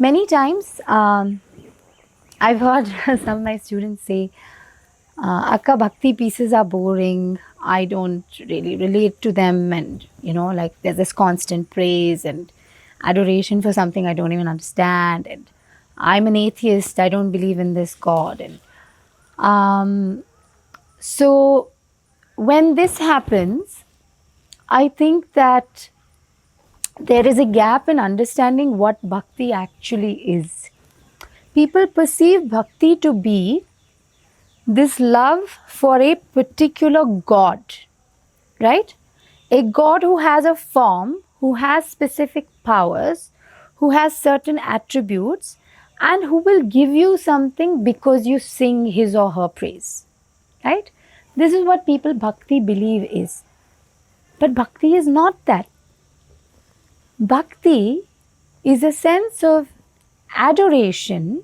Many times I've heard some of my students say, Akka, bhakti pieces are boring. I don't really relate to them. And, like there's this constant praise and adoration for something I don't even understand. And I'm an atheist. I don't believe in this God. And so when this happens, I think that there is a gap in understanding what bhakti actually is. People perceive bhakti to be this love for a particular God, right? A God who has a form, who has specific powers, who has certain attributes, and who will give you something because you sing his or her praise, right? This is what people bhakti believe is. But bhakti is not that. Bhakti is a sense of adoration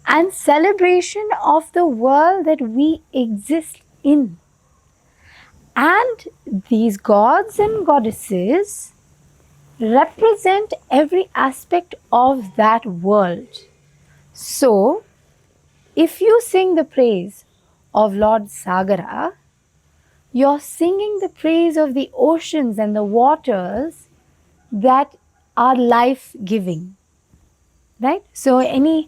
and celebration of the world that we exist in. And these gods and goddesses represent every aspect of that world. So, if you sing the praise of Lord Sagara, you're singing the praise of the oceans and the waters that are life-giving, right? So, any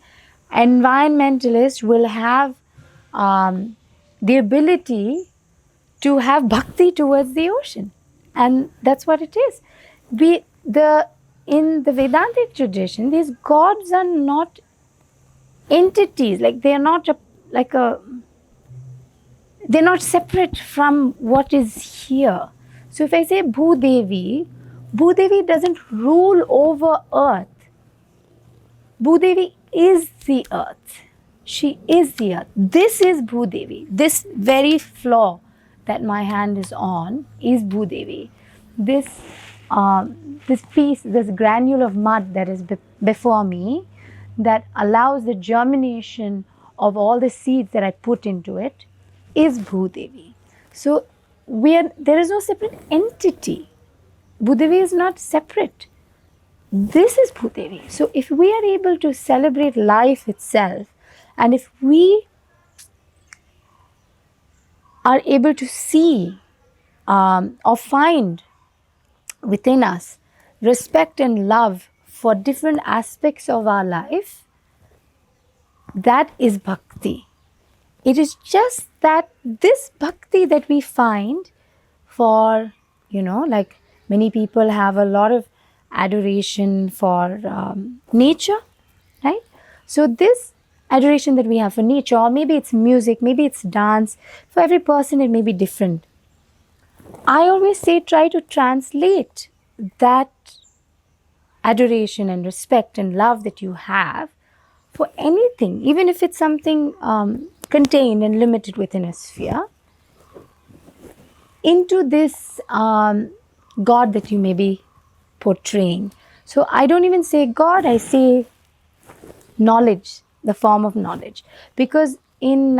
environmentalist will have the ability to have bhakti towards the ocean, and that's what it is. In the Vedantic tradition, these gods are not entities, like they are not they're not separate from what is here. So if I say Bhudevi doesn't rule over earth. Bhudevi is the earth. She is the earth. This is Bhudevi. This very floor that my hand is on is Bhudevi. This piece, this granule of mud that is before me, that allows the germination of all the seeds that I put into it, is Bhudevi. So there is no separate entity. Bhudevi is not separate. This is Bhudevi. So if we are able to celebrate life itself, and if we are able to see or find within us respect and love for different aspects of our life, that is bhakti. It is just that this bhakti that we find for, like many people have a lot of adoration for nature, right? So this adoration that we have for nature, or maybe it's music, maybe it's dance, for every person it may be different. I always say try to translate that adoration and respect and love that you have for anything, even if it's something contained and limited within a sphere, into this God that you may be portraying. So I don't even say God, I say knowledge, the form of knowledge. Because in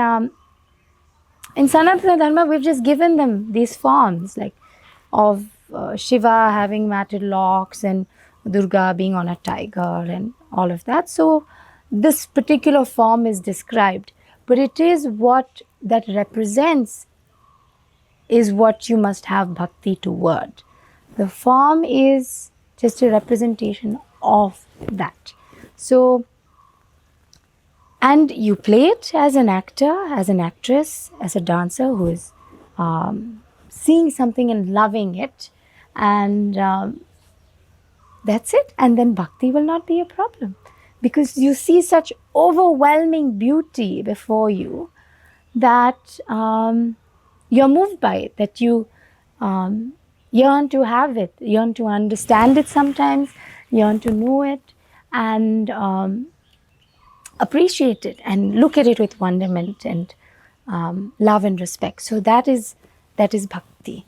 Sanatana Dharma, we've just given them these forms, like of Shiva having matted locks and Durga being on a tiger and all of that. So this particular form is described, but it is what that represents is what you must have bhakti toward. The form is just a representation of that. So, and you play it as an actor, as an actress, as a dancer who is seeing something and loving it, and that's it. And then bhakti will not be a problem, because you see such overwhelming beauty before you that you're moved by it, that you yearn to have it, yearn to understand it sometimes, yearn to know it, and appreciate it and look at it with wonderment and love and respect. So that is bhakti.